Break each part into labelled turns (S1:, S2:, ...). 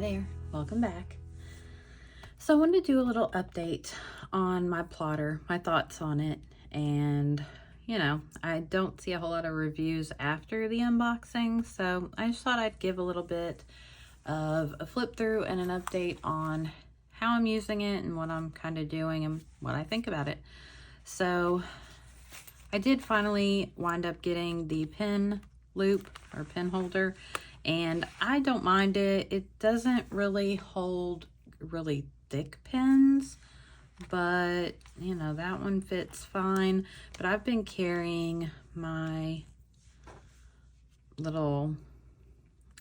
S1: there, welcome back. So I wanted to do a little update on my plotter, my thoughts on it, and I don't see a whole lot of reviews after the unboxing, so I just thought I'd give a little bit of a flip through and an update on how I'm using it and what I'm kind of doing and what I think about it. So I did finally wind up getting the pen loop or pen holder, and I don't mind it. It doesn't really hold really thick pens, but that one fits fine. But I've been carrying my little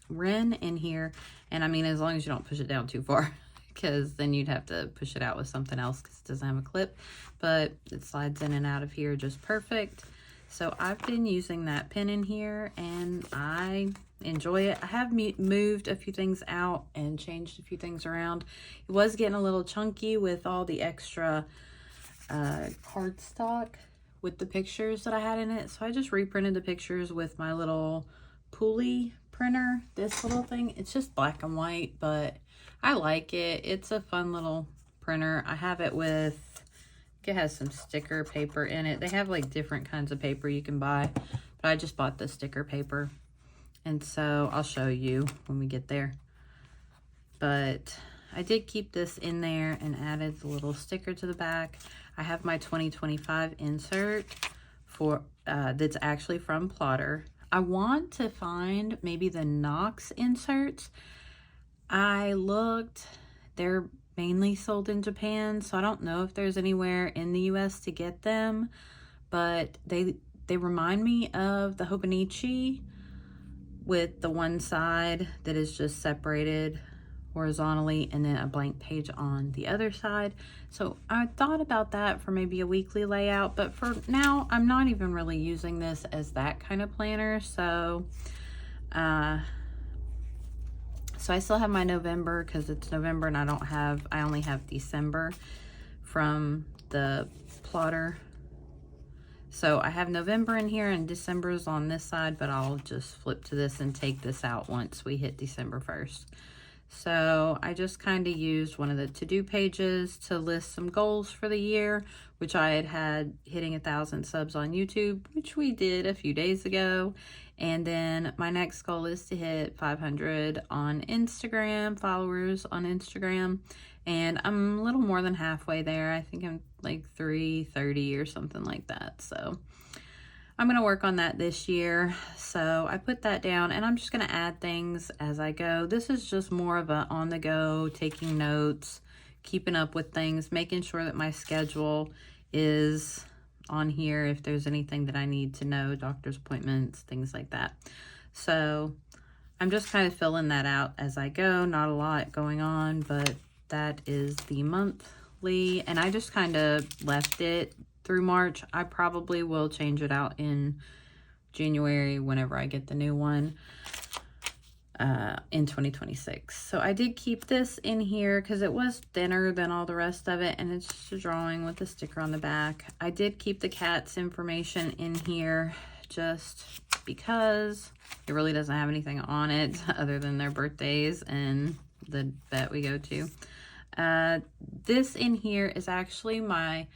S1: wren in here, and I mean, as long as you don't push it down too far, because then you'd have to push it out with something else because it doesn't have a clip, but it slides in and out of here just perfect. So I've been using that pen in here and I enjoy it. I have moved a few things out and changed a few things around. It was getting a little chunky with all the extra cardstock with the pictures that I had in it. So I just reprinted the pictures with my little pulley printer. This little thing, it's just black and white, but I like it. It's a fun little printer. I have it with, it has some sticker paper in it. They have like different kinds of paper you can buy, but I just bought the sticker paper. And so I'll show you when we get there. But I did keep this in there and added the little sticker to the back. I have my 2025 insert for that's actually from Plotter. I want to find maybe the Knox inserts. I looked, they're mainly sold in Japan, so I don't know if there's anywhere in the US to get them, but they remind me of the Hobonichi with the one side that is just separated horizontally and then a blank page on the other side. So I thought about that for maybe a weekly layout, but for now I'm not even really using this as that kind of planner. So I still have my November because it's November and I only have December from the plotter. So I have November in here and December is on this side, but I'll just flip to this and take this out once we hit December 1st. So I just kind of used one of the to-do pages to list some goals for the year, which I had hitting 1,000 subs on YouTube, which we did a few days ago. And then my next goal is to hit 500 on Instagram, followers on Instagram. And I'm a little more than halfway there. I think I'm like 330 or something like that. So I'm going to work on that this year. So I put that down and I'm just going to add things as I go. This is just more of a on the go, taking notes, keeping up with things, making sure that my schedule is on here if there's anything that I need to know, doctor's appointments, things like that. So I'm just kind of filling that out as I go. Not a lot going on, but that is the monthly, and I just kind of left it through March. I probably will change it out in January whenever I get the new one in 2026. So I did keep this in here because it was thinner than all the rest of it, and it's just a drawing with a sticker on the back. I did keep the cat's information in here just because it really doesn't have anything on it other than their birthdays and the vet we go to. This in here is actually my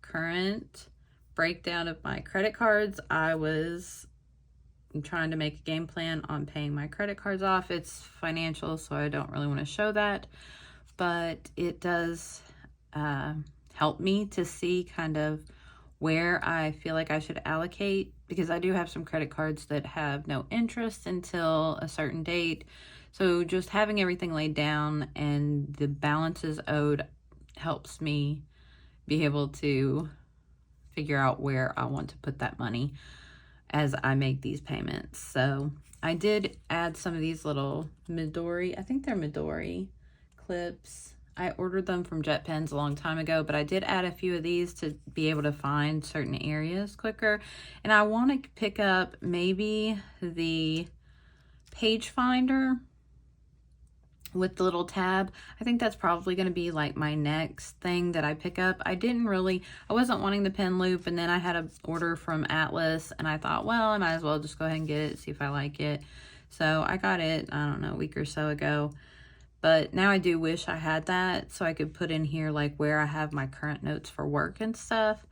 S1: current breakdown of my credit cards. I'm trying to make a game plan on paying my credit cards off. It's financial, so I don't really want to show that, but it does help me to see kind of where I feel like I should allocate, because I do have some credit cards that have no interest until a certain date. So just having everything laid down and the balances owed helps me be able to figure out where I want to put that money as I make these payments. So I did add some of these little Midori, I think they're Midori clips. I ordered them from Jet Pens a long time ago, but I did add a few of these to be able to find certain areas quicker. And I want to pick up maybe the page finder with the little tab. I think that's probably going to be like my next thing that I pick up. I wasn't wanting the pen loop, and then I had an order from Atlas and I thought, well, I might as well just go ahead and get it, see if I like it. So I got it, I don't know, a week or so ago. But now I do wish I had that so I could put in here like where I have my current notes for work and stuff,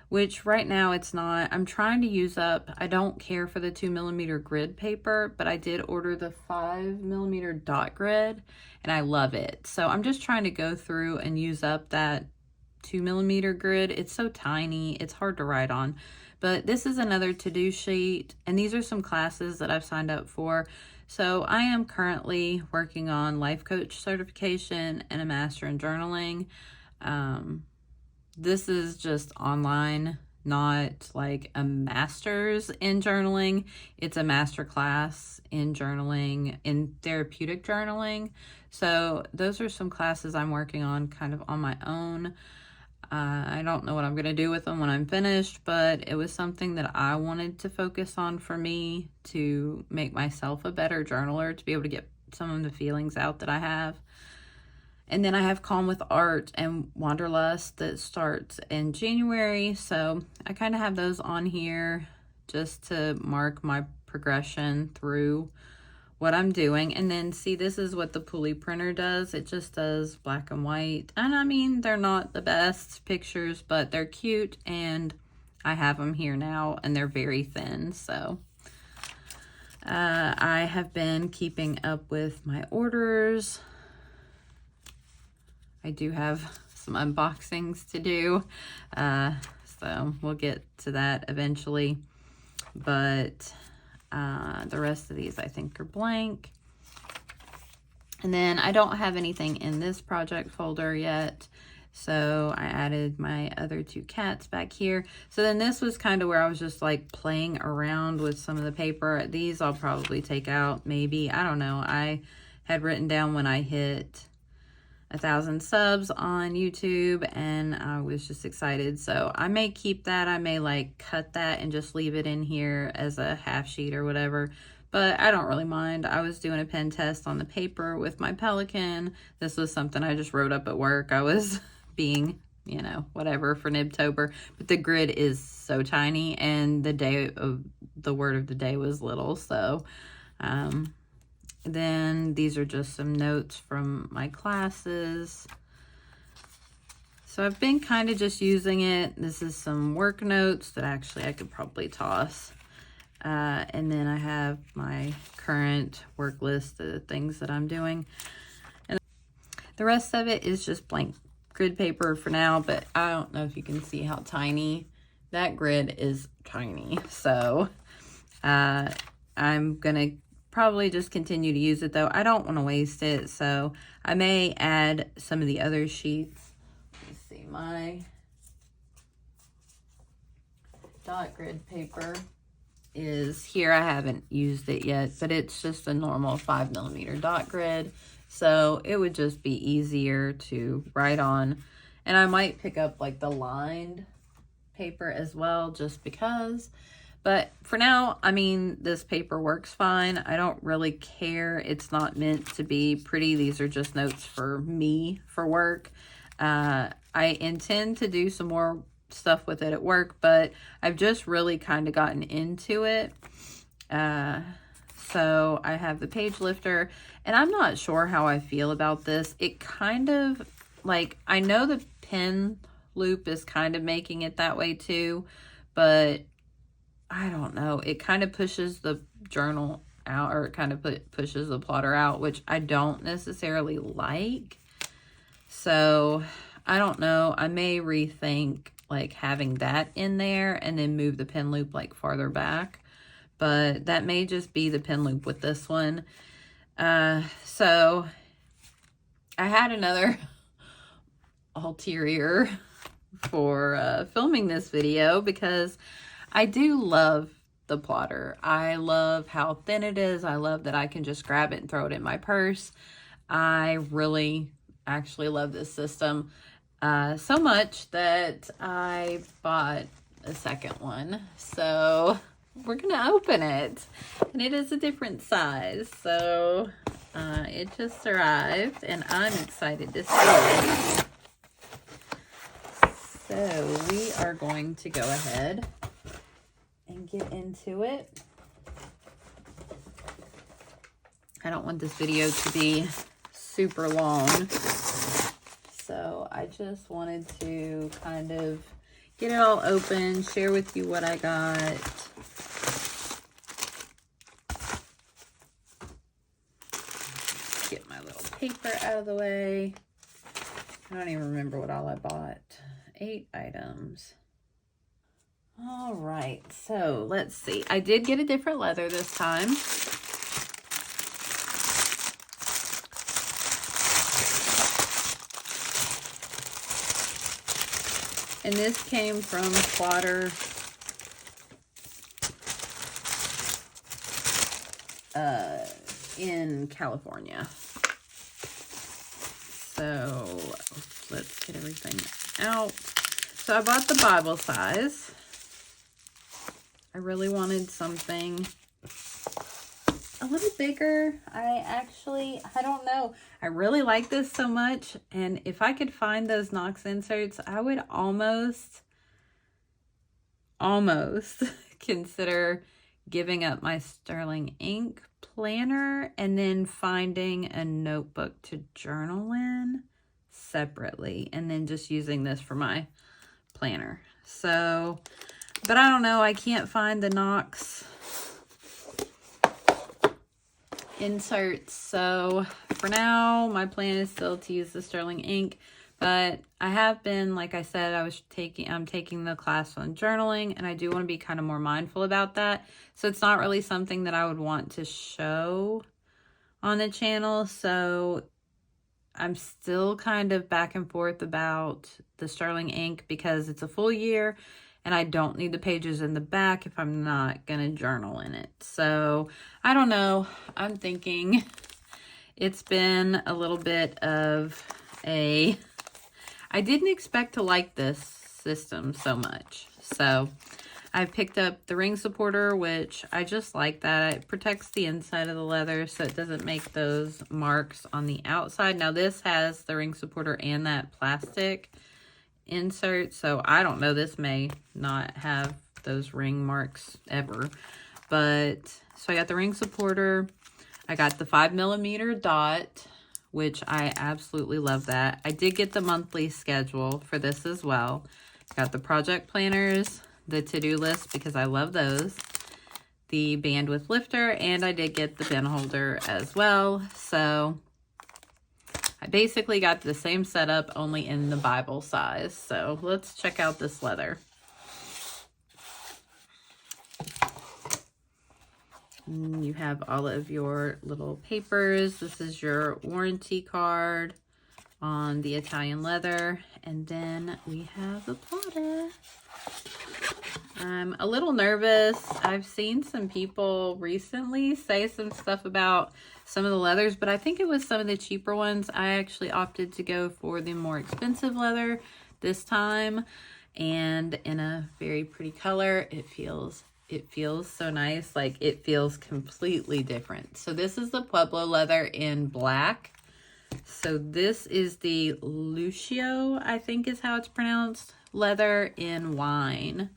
S1: which right now it's not. I'm trying to use up, I don't care for the 2mm grid paper, but I did order the 5mm dot grid and I love it. So I'm just trying to go through and use up that 2mm grid. It's so tiny, it's hard to write on. But this is another to-do sheet, and these are some classes that I've signed up for. So I am currently working on life coach certification and a master in journaling. This is just online, not like a master's in journaling. It's a master class in journaling, in therapeutic journaling. So those are some classes I'm working on kind of on my own. I don't know what I'm going to do with them when I'm finished, but it was something that I wanted to focus on for me to make myself a better journaler, to be able to get some of the feelings out that I have. And then I have Calm with Art and Wanderlust that starts in January. So I kind of have those on here just to mark my progression through what I'm doing. And then see, this is what the pulley printer does. It just does black and white. And I mean, they're not the best pictures, but they're cute. And I have them here now and they're very thin. So I have been keeping up with my orders. I do have some unboxings to do. So we'll get to that eventually. But the rest of these I think are blank. And then I don't have anything in this project folder yet. So I added my other two cats back here. So then this was kind of where I was just like playing around with some of the paper. These I'll probably take out maybe. I don't know. I had written down when I hit 1,000 subs on YouTube and I was just excited. So I may keep that. I may like cut that and just leave it in here as a half sheet or whatever, but I don't really mind. I was doing a pen test on the paper with my Pelican. This was something I just wrote up at work. I was being, you know, whatever for Nibtober, but the grid is so tiny and the word of the day was little. So, then these are just some notes from my classes. So I've been kind of just using it. This is some work notes that actually I could probably toss. And then I have my current work list, the things that I'm doing. And the rest of it is just blank grid paper for now, but I don't know if you can see how tiny that grid is. Tiny. So I'm gonna probably just continue to use it though. I don't want to waste it, so I may add some of the other sheets. Let's see, my dot grid paper is here. I haven't used it yet, but it's just a normal 5mm dot grid, so it would just be easier to write on. And I might pick up like the lined paper as well, just because. But for now, I mean, this paper works fine. I don't really care. It's not meant to be pretty. These are just notes for me for work. I intend to do some more stuff with it at work, but I've just really kind of gotten into it. So I have the page lifter, and I'm not sure how I feel about this. It kind of, like, I know the pen loop is kind of making it that way too, but I don't know. It kind of pushes the journal out, or it kind of pushes the plotter out, which I don't necessarily like. So I don't know. I may rethink like having that in there and then move the pen loop like farther back. But that may just be the pen loop with this one. So I had another ulterior for filming this video because I do love the plotter. I love how thin it is. I love that I can just grab it and throw it in my purse. I really actually love this system so much that I bought a second one. So we're gonna open it, and it is a different size. So it just arrived and I'm excited to see it. So we are going to go ahead and get into it. I don't want this video to be super long. So I just wanted to kind of get it all open, share with you what I got. Get my little paper out of the way. I don't even remember what all I bought. 8 items. All right, so let's see. I did get a different leather this time. And this came from Plotter in California. So let's get everything out. So I bought the Bible size. I really wanted something a little bigger. I don't know. I really like this so much. And if I could find those Knox inserts, I would almost consider giving up my sterling ink planner and then finding a notebook to journal in separately and then just using this for my planner. So, but I don't know, I can't find the Knox inserts. So for now, my plan is still to use the sterling ink, but I have been, like I said, I'm taking the class on journaling, and I do want to be kind of more mindful about that. So it's not really something that I would want to show on the channel. So I'm still kind of back and forth about the sterling ink because it's a full year and I don't need the pages in the back if I'm not going to journal in it. So I don't know. I'm thinking it's been a little bit of I didn't expect to like this system so much. So I picked up the ring supporter, which I just like that. It protects the inside of the leather so it doesn't make those marks on the outside. Now this has the ring supporter and that plastic insert, so I don't know, this may not have those ring marks ever. But so I got the ring supporter. I got the 5mm dot, which I absolutely love that. I did get the monthly schedule for this as well. Got the project planners, the to-do list because I love those, the bandwidth lifter, and I did get the pen holder as well. So I basically got the same setup, only in the Bible size. So let's check out this leather. You have all of your little papers. This is your warranty card on the Italian leather. And then we have the plotter. I'm a little nervous. I've seen some people recently say some stuff about some of the leathers, but I think it was some of the cheaper ones. I actually opted to go for the more expensive leather this time, and in a very pretty color. It feels so nice. Like, it feels completely different. So this is the Pueblo leather in black. So this is the Lucio, I think is how it's pronounced, leather in wine.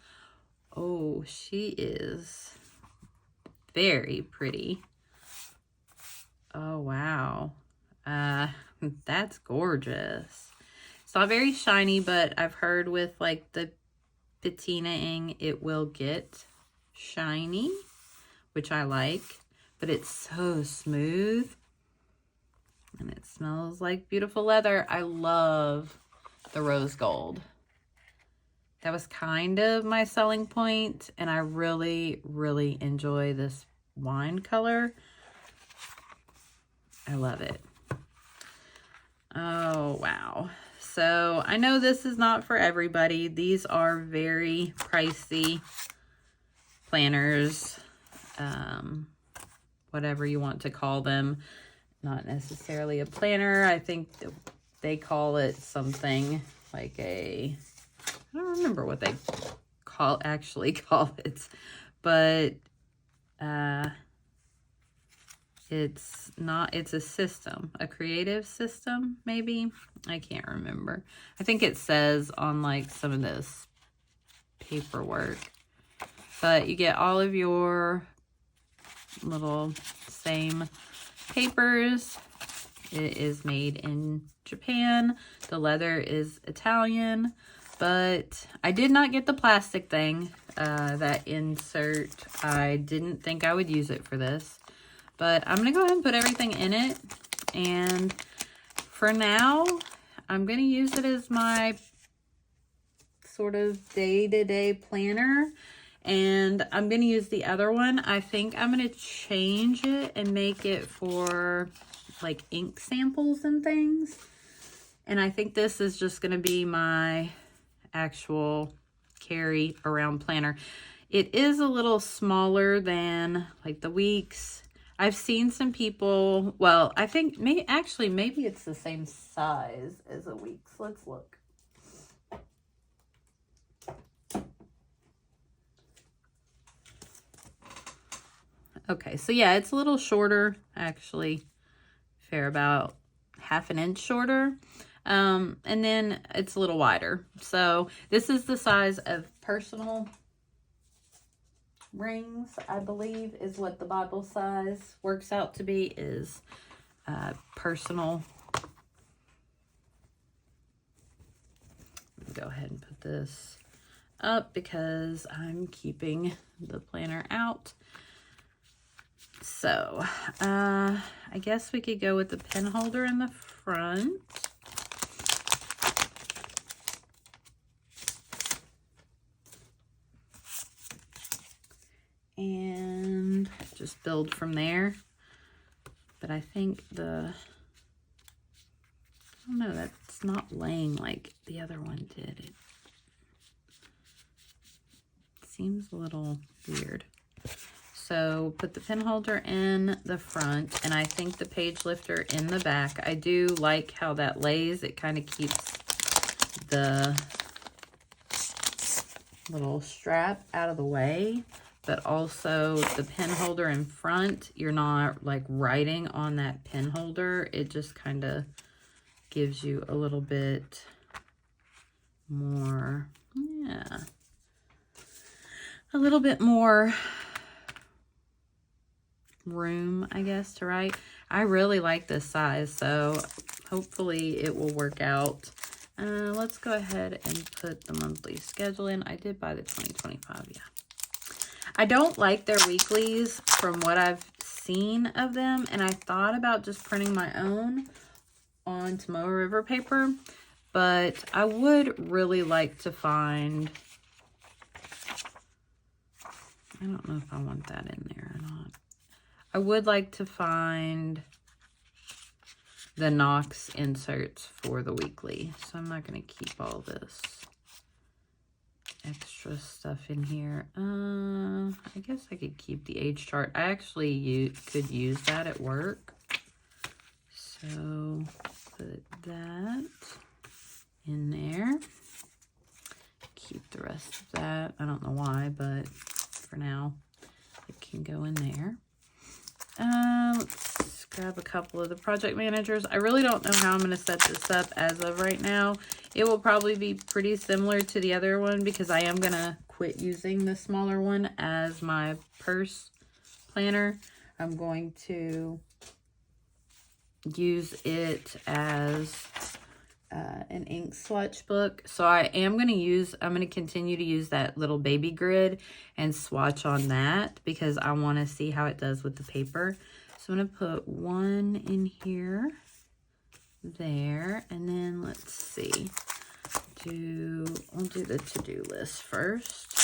S1: Oh, she is very pretty. Oh, wow. That's gorgeous. It's not very shiny, but I've heard with like the patinaing, it will get shiny, which I like, but it's so smooth and it smells like beautiful leather. I love the rose gold. That was kind of my selling point, and I really, really enjoy this wine color. I love it. Oh, wow. So I know this is not for everybody. These are very pricey planners, whatever you want to call them. Not necessarily a planner. I think they call it something like I don't remember what they actually call it, but it's a system, a creative system, maybe. I can't remember. I think it says on like some of this paperwork, but you get all of your little same papers. It is made in Japan. The leather is Italian, but I did not get the plastic thing, that insert. I didn't think I would use it for this, but I'm going to go ahead and put everything in it. And for now, I'm going to use it as my sort of day-to-day planner. And I'm going to use the other one. I think I'm going to change it and make it for like ink samples and things. And I think this is just going to be my actual carry around planner. It is a little smaller than like the weeks. I've seen some people, well, I think maybe it's the same size as a weeks. Let's look. Okay, so yeah, it's a little shorter, actually, fair about half an inch shorter. And then it's a little wider. So this is the size of personal rings, I believe, is what the Bible size works out to be, is personal. Go ahead and put this up because I'm keeping the planner out. So, I guess we could go with the pen holder in the front. And just build from there. But I think I don't know, that's not laying like the other one did. It seems a little weird. So put the pen holder in the front, and I think the page lifter in the back. I do like how that lays. It kind of keeps the little strap out of the way, but also the pen holder in front, you're not like writing on that pen holder. It just kind of gives you a little bit more, yeah, a little bit more room, I guess, to write. I really like this size, so hopefully it will work out. Let's go ahead and put the monthly schedule in. I did buy the 2025, yeah. I don't like their weeklies from what I've seen of them, and I thought about just printing my own on Tomoe River paper, but I would really like to find, I don't know if I want that in there or not. I would like to find the Knox inserts for the weekly, so I'm not going to keep all this extra stuff in here. I guess I could keep the age chart. I actually could use that at work, so put that in there. Keep the rest of that. I don't know why, but for now it can go in there. Let's grab a couple of the project managers. I really don't know how I'm going to set this up as of right now. It will probably be pretty similar to the other one because I am going to quit using the smaller one as my purse planner. I'm going to use it as an ink swatch book. So I'm going to continue to use that little baby grid and swatch on that because I want to see how it does with the paper. So I'm going to put one in here, there, and then let's see. I'll do the to-do list first.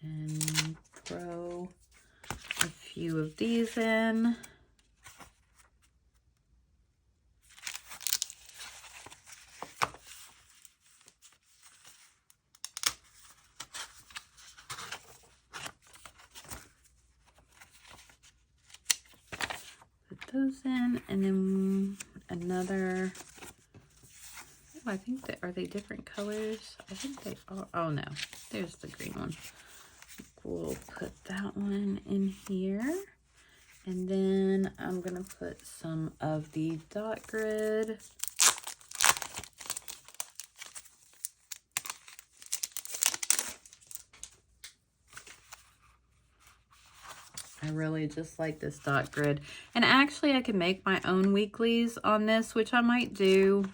S1: And throw a few of these in. Put those in, and then another, oh, I think are they different colors? I think they are. Oh no, there's the green one. We'll put that one in here, and then I'm gonna put some of the dot grid I really just like this dot grid. And actually I can make my own weeklies on this, which I might do,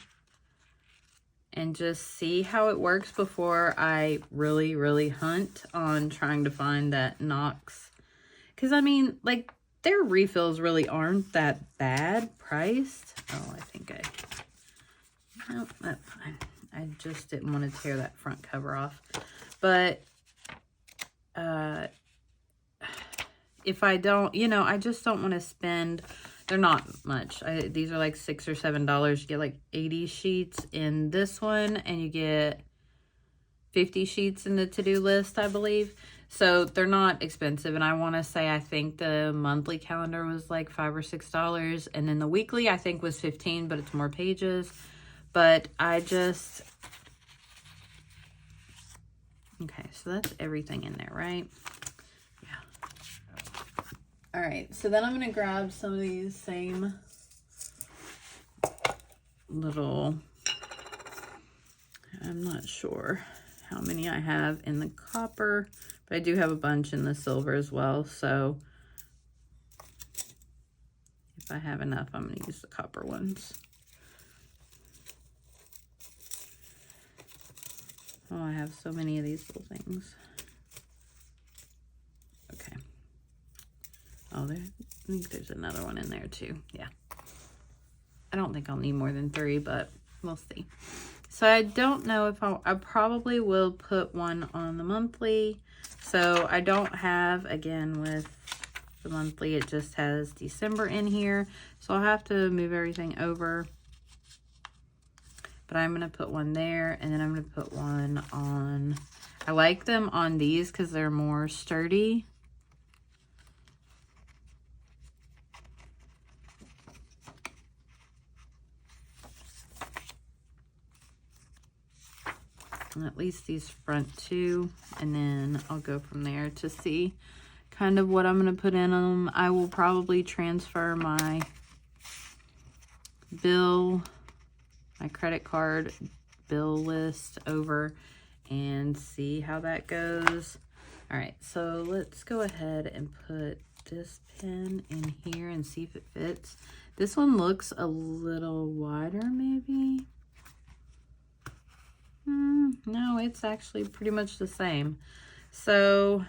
S1: and just see how it works before I really hunt on trying to find that Knox. Because I mean, like, their refills really aren't that bad priced. Oh, I think no, that's fine. I just didn't want to tear that front cover off. But if I don't, you know, I just don't want to spend, they're not much. These are like $6 or $7. You get like 80 sheets in this one, and you get 50 sheets in the to-do list, I believe. So they're not expensive. And I want to say, I think the monthly calendar was like $5 or $6. And then the weekly, I think, was 15, but it's more pages. But I just, okay, so that's everything in there, right? All right, so then I'm going to grab some of these same little, I'm not sure how many I have in the copper, but I do have a bunch in the silver as well. So if I have enough, I'm going to use the copper ones. Oh, I have so many of these little things. Okay. Oh, I think there's another one in there too. Yeah. I don't think I'll need more than 3, but we'll see. So I don't know if I probably will put one on the monthly. So I don't have, again, with the monthly, it just has December in here. So I'll have to move everything over. But I'm going to put one there, and then I'm going to put one on, I like them on these because they're more sturdy. At least these front 2, and then I'll go from there to see kind of what I'm going to put in them. I will probably transfer my bill, my credit card bill list over and see how that goes. All right, so let's go ahead and put this pen in here and see if it fits. This one looks a little wider, maybe. No, it's actually pretty much the same. So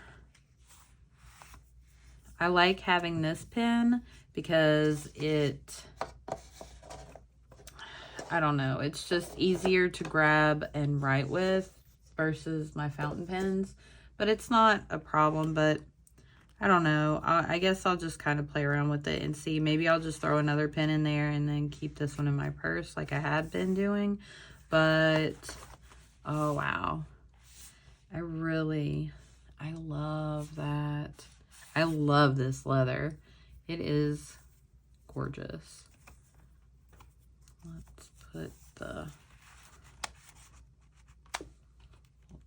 S1: I like having this pen because I don't know, it's just easier to grab and write with versus my fountain pens. But it's not a problem, but I don't know. I guess I'll just kind of play around with it and see. Maybe I'll just throw another pen in there and then keep this one in my purse like I had been doing. But oh, wow. I love that. I love this leather. It is gorgeous. Let's put the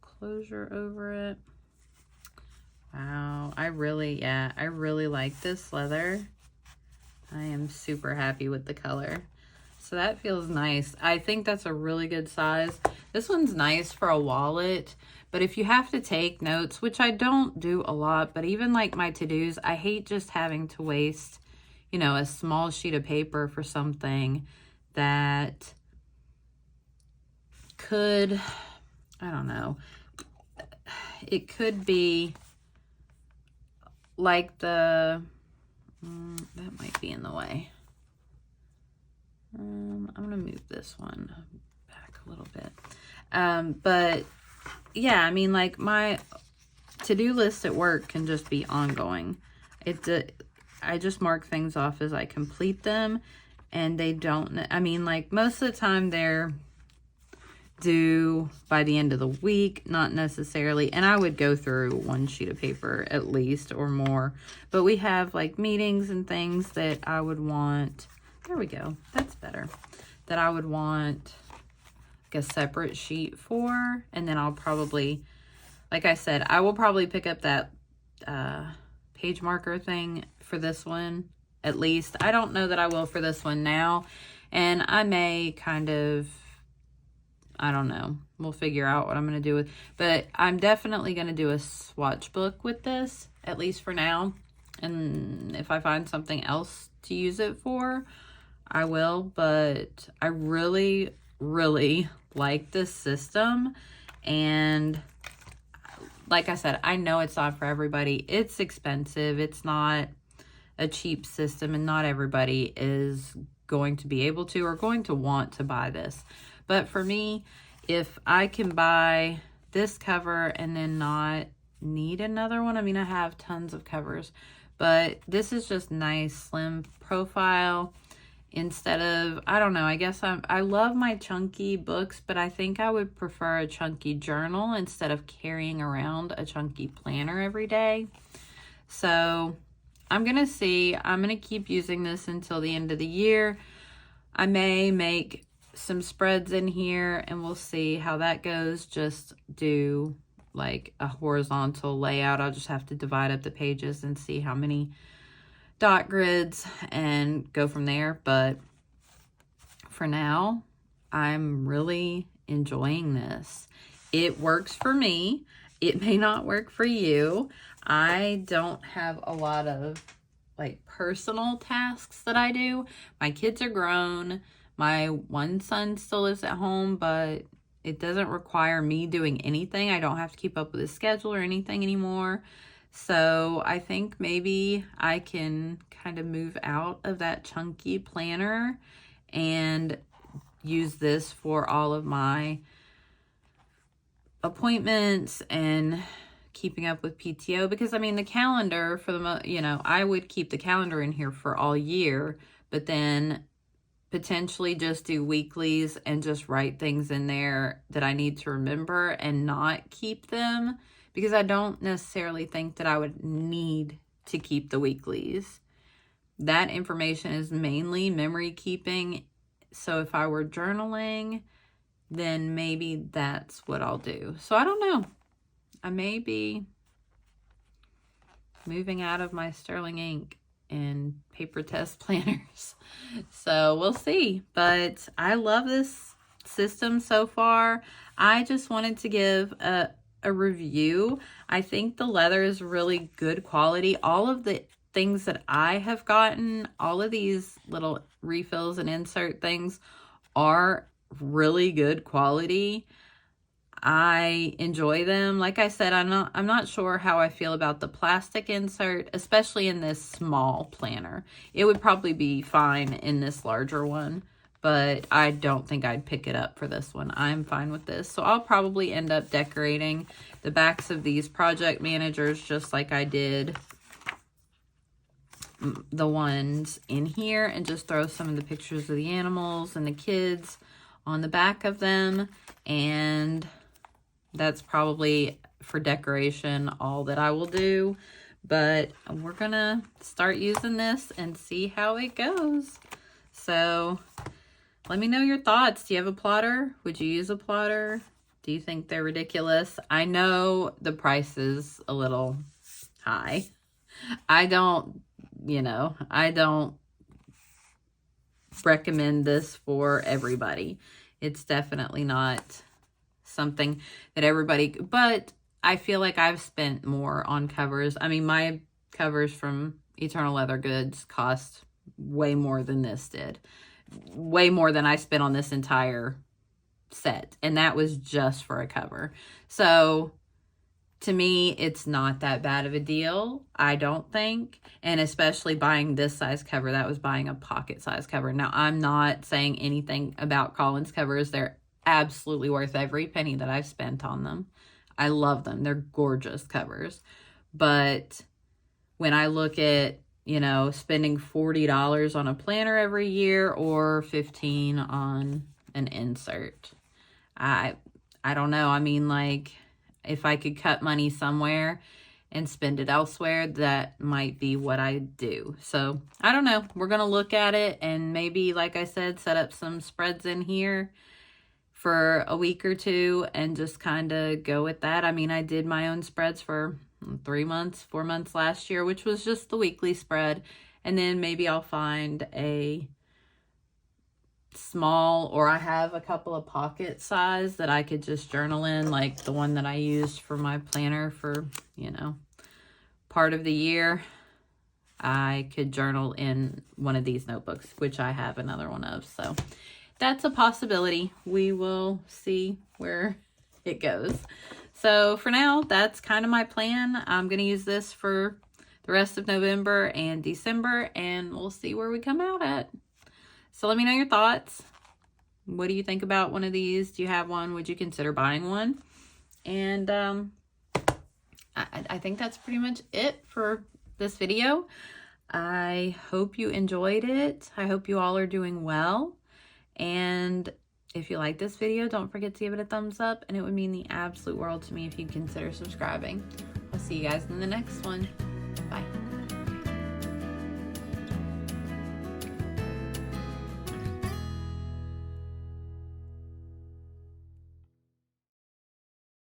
S1: closure over it. Wow. I really like this leather. I am super happy with the color. So that feels nice. I think that's a really good size. This one's nice for a wallet, but if you have to take notes, which I don't do a lot, but even like my to-dos, I hate just having to waste, you know, a small sheet of paper for something that could, I don't know, it could be like that might be in the way. I'm going to move this one back a little bit. But yeah, I mean, like my to-do list at work can just be ongoing. I just mark things off as I complete them, and they don't, I mean, like most of the time they're due by the end of the week, not necessarily. And I would go through one sheet of paper at least or more, but we have like meetings and things that I would want. There we go. That's better. That I would want like a separate sheet for. And then I'll probably, like I said, I will probably pick up that page marker thing for this one. At least. I don't know that I will for this one now. And I may kind of, I don't know. We'll figure out what I'm going to do with. But I'm definitely going to do a swatch book with this. At least for now. And if I find something else to use it for, I will. But I really, really like this system. And like I said, I know it's not for everybody. It's expensive. It's not a cheap system, and not everybody is going to be able to or going to want to buy this. But for me, if I can buy this cover and then not need another one, I mean, I have tons of covers, but this is just nice, slim profile. Instead of, I don't know, I guess I love my chunky books, but I think I would prefer a chunky journal instead of carrying around a chunky planner every day. So I'm going to see. I'm going to keep using this until the end of the year. I may make some spreads in here and we'll see how that goes. Just do like a horizontal layout. I'll just have to divide up the pages and see how many dot grids and go from there. But for now, I'm really enjoying this. It works for me. It may not work for you. I don't have a lot of like personal tasks that I do. My kids are grown. My one son still lives at home, but it doesn't require me doing anything. I don't have to keep up with his schedule or anything anymore. So I think maybe I can kind of move out of that chunky planner and use this for all of my appointments and keeping up with PTO, because I mean the calendar for the I would keep the calendar in here for all year, but then potentially just do weeklies and just write things in there that I need to remember and not keep them, because I don't necessarily think that I would need to keep the weeklies. That information is mainly memory keeping. So if I were journaling, then maybe that's what I'll do. So I don't know. I may be moving out of my Sterling ink and paper test planners. So we'll see. But I love this system so far. I just wanted to give a review. I think the leather is really good quality. All of the things that I have gotten, all of these little refills and insert things are really good quality. I enjoy them. Like I said, I'm not sure how I feel about the plastic insert, especially in this small planner. It would probably be fine in this larger one, but I don't think I'd pick it up for this one. I'm fine with this. So I'll probably end up decorating the backs of these project managers just like I did the ones in here, and just throw some of the pictures of the animals and the kids on the back of them. And that's probably for decoration all that I will do. But we're gonna start using this and see how it goes. So let me know your thoughts. Do you have a plotter? Would you use a plotter? Do you think they're ridiculous? I know the price is a little high. I don't recommend this for everybody. It's definitely not something that everybody, but I feel like I've spent more on covers. I mean, my covers from Eternal Leather Goods cost way more than this did. Way more than I spent on this entire set. And that was just for a cover. So to me, it's not that bad of a deal, I don't think. And especially buying this size cover, that was buying a pocket size cover. Now, I'm not saying anything about Collins covers. They're absolutely worth every penny that I've spent on them. I love them. They're gorgeous covers. But when I look at, spending $40 on a planner every year or $15 on an insert, I don't know. I mean, like, if I could cut money somewhere and spend it elsewhere, that might be what I do. So I don't know. We're going to look at it and maybe, like I said, set up some spreads in here for a week or two and just kind of go with that. I mean, I did my own spreads for 4 months last year, which was just the weekly spread. And then maybe I'll find a small, or I have a couple of pocket size that I could just journal in, like the one that I used for my planner for, part of the year. I could journal in one of these notebooks, which I have another one of. So that's a possibility. We will see where it goes. So for now, that's kind of my plan. I'm going to use this for the rest of November and December, and we'll see where we come out at. So let me know your thoughts. What do you think about one of these? Do you have one? Would you consider buying one? And I think that's pretty much it for this video. I hope you enjoyed it. I hope you all are doing well. And if you like this video, don't forget to give it a thumbs up, and it would mean the absolute world to me if you'd consider subscribing. I'll see you guys in the next one. Bye.